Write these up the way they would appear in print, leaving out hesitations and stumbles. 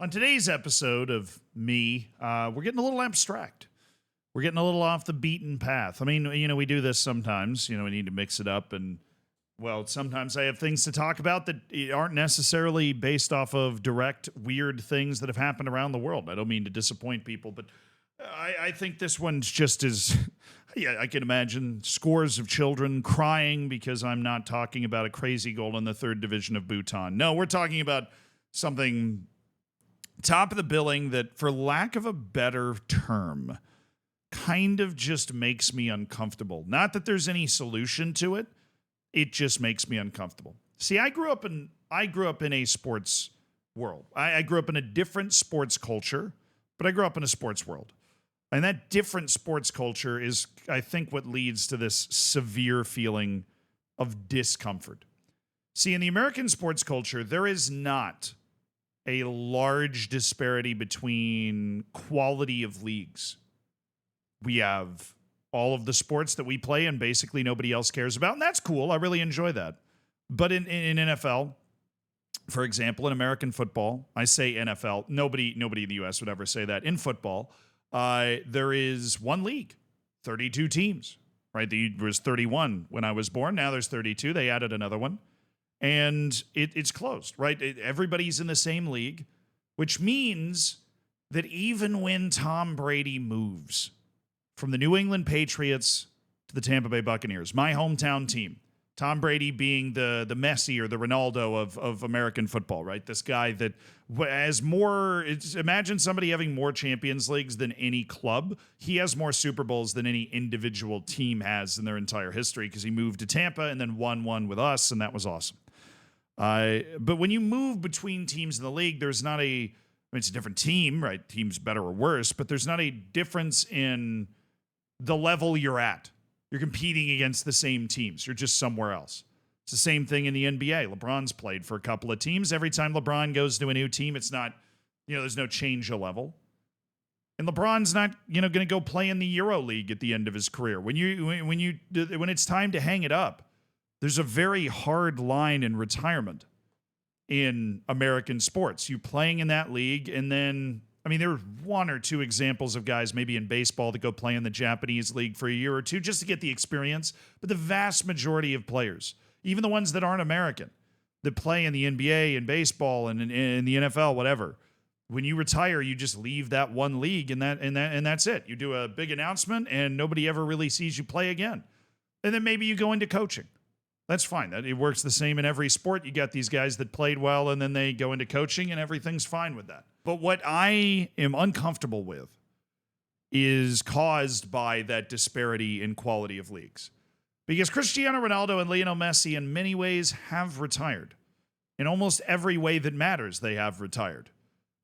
On today's episode of we're getting a little abstract. We're getting a little off the beaten path. I mean, we do this sometimes. We need to mix it up. And, well, sometimes I have things to talk about that aren't necessarily based off of direct, weird things that have happened around the world. I don't mean to disappoint people, but I think this one's just as, yeah, I can imagine scores of children crying because I'm not talking about a crazy goal in the third division of Bhutan. No, we're talking about something top of the billing that, for lack of a better term, kind of just makes me uncomfortable. Not that there's any solution to it. It just makes me uncomfortable. See, I grew up in a sports world. I grew up in a different sports culture, but I grew up in a sports world. And that different sports culture is, I think, what leads to this severe feeling of discomfort. See, in the American sports culture, there is not a large disparity between quality of leagues. We have all of the sports that we play and basically nobody else cares about, and that's cool. I really enjoy that. But in NFL, for example, in American football, I say NFL, nobody in the U.S. would ever say that. In football, there is one league, 32 teams, right? There was 31 when I was born. Now there's 32. They added another one. And it's closed, right? Everybody's in the same league, which means that even when Tom Brady moves from the New England Patriots to the Tampa Bay Buccaneers, my hometown team, Tom Brady being the Messi or the Ronaldo of American football, right? This guy that has more, imagine somebody having more Champions Leagues than any club. He has more Super Bowls than any individual team has in their entire history because he moved to Tampa and then won one with us, and that was awesome. But when you move between teams in the league, there's not it's a different team, right? Team's better or worse, but there's not a difference in the level you're at. You're competing against the same teams. You're just somewhere else. It's the same thing in the NBA. LeBron's played for a couple of teams. Every time LeBron goes to a new team, it's not, there's no change of level. And LeBron's not, going to go play in the Euro League at the end of his career. When it's time to hang it up, there's a very hard line in retirement in American sports. You playing in that league, and then, there are one or two examples of guys maybe in baseball that go play in the Japanese league for a year or two just to get the experience. But the vast majority of players, even the ones that aren't American, that play in the NBA and baseball and in the NFL, whatever, when you retire, you just leave that one league and that's it. You do a big announcement and nobody ever really sees you play again. And then maybe you go into coaching. That's fine. It works the same in every sport. You got these guys that played well and then they go into coaching and everything's fine with that. But what I am uncomfortable with is caused by that disparity in quality of leagues. Because Cristiano Ronaldo and Lionel Messi in many ways have retired. In almost every way that matters, they have retired.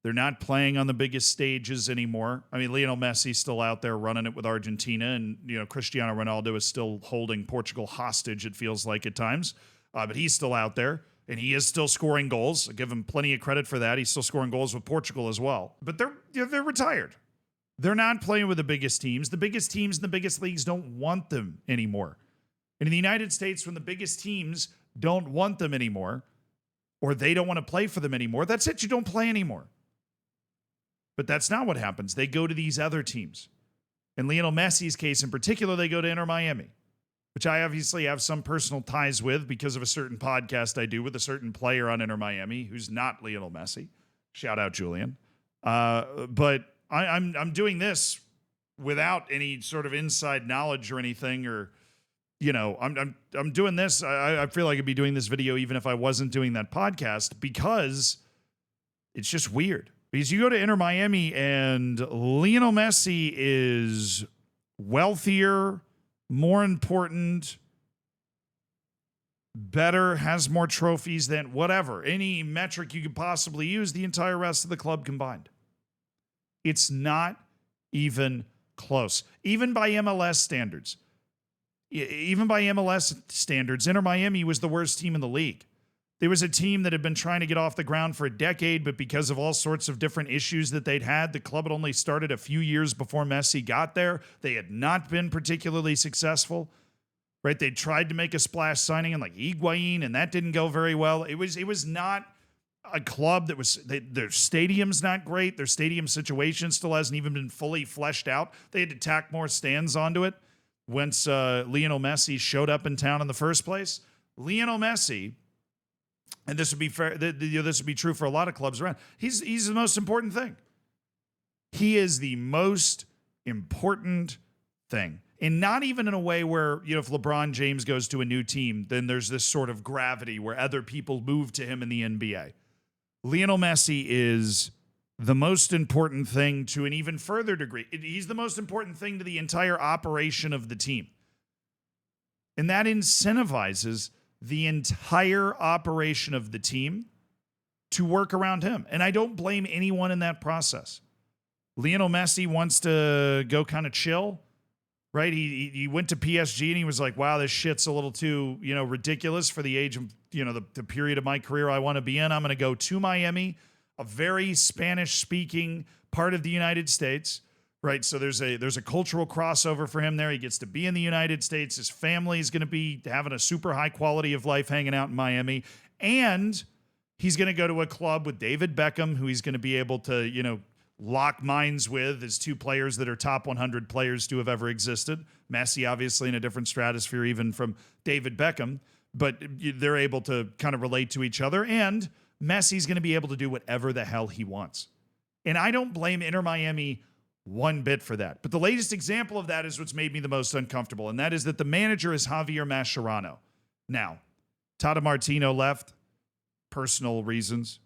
They're not playing on the biggest stages anymore. Lionel Messi's still out there running it with Argentina, and Cristiano Ronaldo is still holding Portugal hostage, it feels like at times. But he's still out there, and he is still scoring goals. I give him plenty of credit for that. He's still scoring goals with Portugal as well. But they're retired. They're not playing with the biggest teams. The biggest teams in the biggest leagues don't want them anymore. And in the United States, when the biggest teams don't want them anymore, or they don't want to play for them anymore, that's it. You don't play anymore. But that's not what happens. They go to these other teams. In Lionel Messi's case in particular, they go to Inter Miami, which I obviously have some personal ties with because of a certain podcast I do with a certain player on Inter Miami who's not Lionel Messi. Shout out, Julian. But I'm doing this without any sort of inside knowledge or anything, or I'm doing this. I feel like I'd be doing this video even if I wasn't doing that podcast because it's just weird. Because you go to Inter Miami and Lionel Messi is wealthier, more important, better, has more trophies than whatever. Any metric you could possibly use, the entire rest of the club combined. It's not even close. Even by MLS standards. Inter Miami was the worst team in the league. There was a team that had been trying to get off the ground for a decade, but because of all sorts of different issues that they'd had, the club had only started a few years before Messi got there. They had not been particularly successful, right? They tried to make a splash signing in like Higuain, and that didn't go very well. It was not a club that was, their stadium's not great. Their stadium situation still hasn't even been fully fleshed out. They had to tack more stands onto it once Lionel Messi showed up in town in the first place. Lionel Messi, and this would be fair, this would be true for a lot of clubs around. He's the most important thing. He is the most important thing. And not even in a way where, if LeBron James goes to a new team, then there's this sort of gravity where other people move to him in the NBA. Lionel Messi is the most important thing to an even further degree. He's the most important thing to the entire operation of the team. And that incentivizes the entire operation of the team to work around him. And I don't blame anyone in that process. Lionel Messi wants to go kind of chill, right? He went to PSG and he was like, wow, this shit's a little too, ridiculous for the age of, the period of my career I want to be in. I'm going to go to Miami, a very Spanish-speaking part of the United States, right? So there's a cultural crossover for him there. He gets to be in the United States. His family is going to be having a super high quality of life hanging out in Miami. And he's going to go to a club with David Beckham, who he's going to be able to, lock minds with as two players that are top 100 players to have ever existed. Messi, obviously, in a different stratosphere even from David Beckham, but they're able to kind of relate to each other. And Messi's going to be able to do whatever the hell he wants. And I don't blame Inter Miami one bit for that. But the latest example of that is what's made me the most uncomfortable, and that is that the manager is Javier Mascherano. Now, Tata Martino left, personal reasons.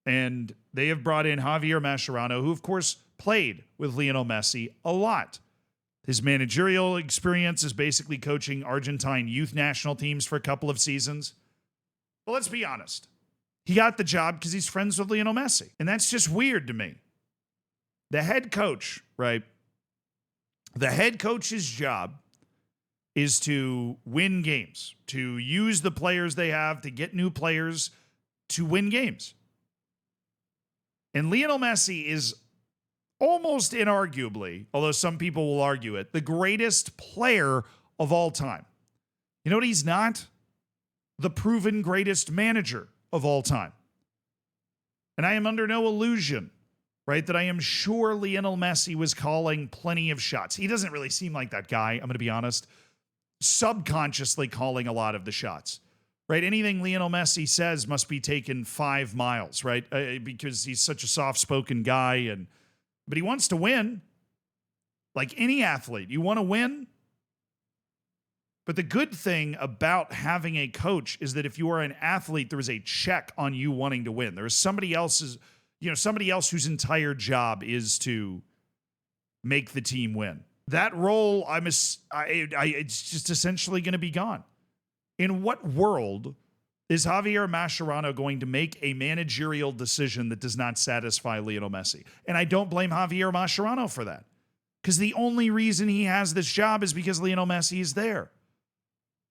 And they have brought in Javier Mascherano, who, of course, played with Lionel Messi a lot. His managerial experience is basically coaching Argentine youth national teams for a couple of seasons. But let's be honest. He got the job because he's friends with Lionel Messi. And that's just weird to me. The head coach, right? The head coach's job is to win games, to use the players they have, to get new players, to win games. And Lionel Messi is almost inarguably, although some people will argue it, the greatest player of all time. You know what he's not? The proven greatest manager of all time. And I am under no illusion, right, that I am sure Lionel Messi was calling plenty of shots. He doesn't really seem like that guy, I'm going to be honest. Subconsciously calling a lot of the shots. Right, anything Lionel Messi says must be taken 5 miles, right? Because he's such a soft-spoken guy, but he wants to win. Like any athlete, you want to win. But the good thing about having a coach is that if you are an athlete, there is a check on you wanting to win. There is somebody else whose entire job is to make the team win. That role, it's just essentially going to be gone. In what world is Javier Mascherano going to make a managerial decision that does not satisfy Lionel Messi? And I don't blame Javier Mascherano for that, because the only reason he has this job is because Lionel Messi is there,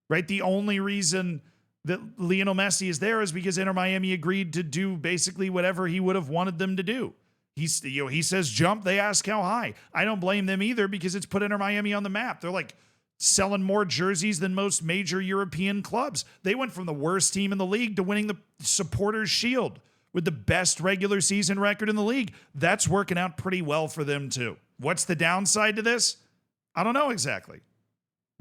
right? The only reason that Lionel Messi is there is because Inter Miami agreed to do basically whatever he would have wanted them to do. He says jump, they ask how high. I don't blame them either, because it's put Inter Miami on the map. They're like selling more jerseys than most major European clubs. They went from the worst team in the league to winning the Supporters' Shield with the best regular season record in the league. That's working out pretty well for them too. What's the downside to this? I don't know exactly.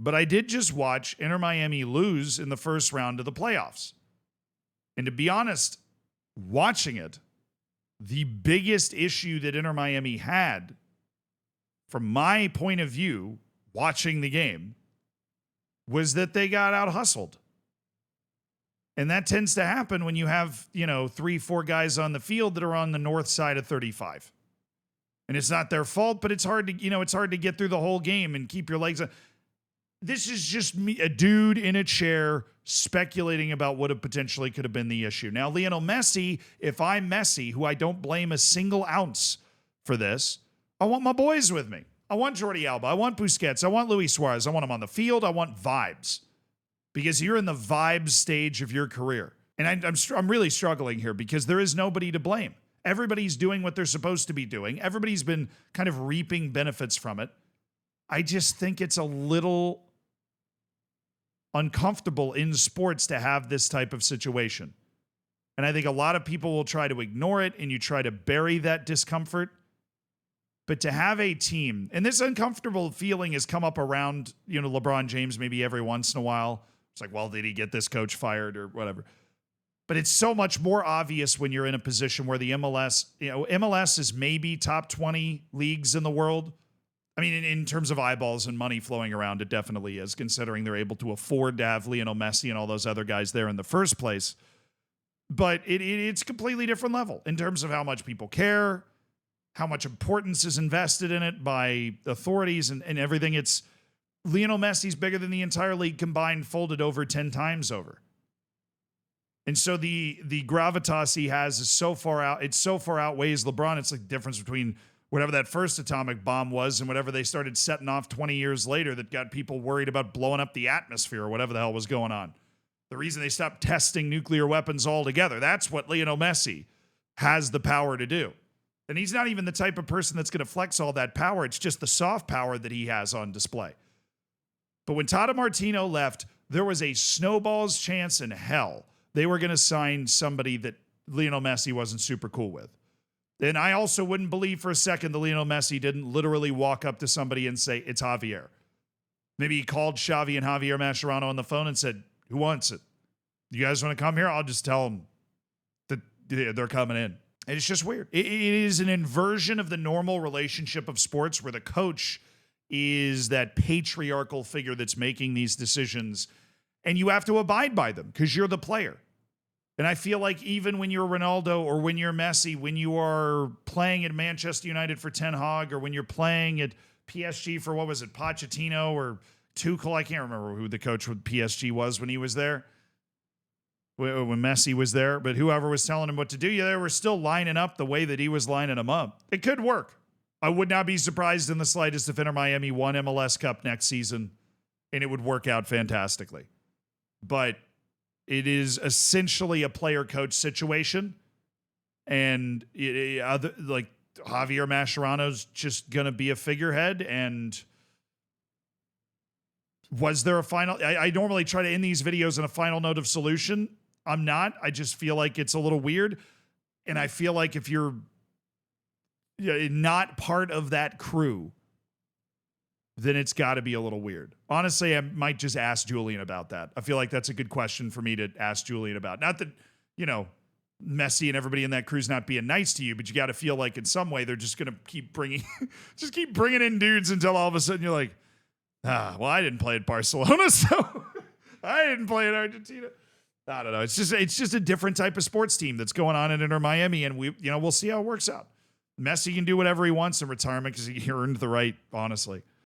But I did just watch Inter Miami lose in the first round of the playoffs. And to be honest, watching it, the biggest issue that Inter Miami had, from my point of view, watching the game, was that they got out hustled. And that tends to happen when you have, 3-4 guys on the field that are on the north side of 35. And it's not their fault, but it's hard to get through the whole game and keep your legs on. This is just me, a dude in a chair speculating about what potentially could have been the issue. Now, Lionel Messi, if I'm Messi, who I don't blame a single ounce for this, I want my boys with me. I want Jordi Alba. I want Busquets. I want Luis Suarez. I want them on the field. I want vibes, because you're in the vibes stage of your career. And I'm really struggling here because there is nobody to blame. Everybody's doing what they're supposed to be doing. Everybody's been kind of reaping benefits from it. I just think it's a little uncomfortable in sports to have this type of situation. And I think a lot of people will try to ignore it and you try to bury that discomfort. But to have a team, and this uncomfortable feeling has come up around, LeBron James maybe every once in a while. It's like, well, did he get this coach fired or whatever? But it's so much more obvious when you're in a position where the MLS is maybe top 20 leagues in the world. I mean, in terms of eyeballs and money flowing around, it definitely is, considering they're able to afford to have Lionel Messi and all those other guys there in the first place. But it's a completely different level in terms of how much people care, how much importance is invested in it by authorities and everything. It's Lionel Messi's bigger than the entire league combined, folded over 10 times over. And so the gravitas he has is so far out. It so far outweighs LeBron. It's like the difference between whatever that first atomic bomb was and whatever they started setting off 20 years later that got people worried about blowing up the atmosphere or whatever the hell was going on. The reason they stopped testing nuclear weapons altogether. That's what Lionel Messi has the power to do. And he's not even the type of person that's going to flex all that power. It's just the soft power that he has on display. But when Tata Martino left, there was a snowball's chance in hell they were going to sign somebody that Lionel Messi wasn't super cool with. And I also wouldn't believe for a second that Lionel Messi didn't literally walk up to somebody and say, it's Javier. Maybe he called Xavi and Javier Mascherano on the phone and said, who wants it? You guys want to come here? I'll just tell them that they're coming in. And it's just weird. It is an inversion of the normal relationship of sports where the coach is that patriarchal figure that's making these decisions and you have to abide by them because you're the player. And I feel like even when you're Ronaldo or when you're Messi, when you are playing at Manchester United for Ten Hag or when you're playing at PSG for, what was it, Pochettino or Tuchel, I can't remember who the coach with PSG was when he was there, when Messi was there, but whoever was telling him what to do, they were still lining up the way that he was lining them up. It could work. I would not be surprised in the slightest if Inter Miami won MLS Cup next season and it would work out fantastically. But it is essentially a player-coach situation, and like Javier Mascherano's just going to be a figurehead. And was there a final? I normally try to end these videos in a final note of solution. I'm not. I just feel like it's a little weird, and I feel like if you're not part of that crew, then it's got to be a little weird. Honestly, I might just ask Julian about that. I feel like that's a good question for me to ask Julian about. Not that, Messi and everybody in that crew's not being nice to you, but you got to feel like in some way they're just going to keep bringing in dudes until all of a sudden you're like, well, I didn't play at Barcelona, so I didn't play at Argentina. I don't know. It's just a different type of sports team that's going on in Inter Miami, and we'll see how it works out. Messi can do whatever he wants in retirement because he earned the right, honestly.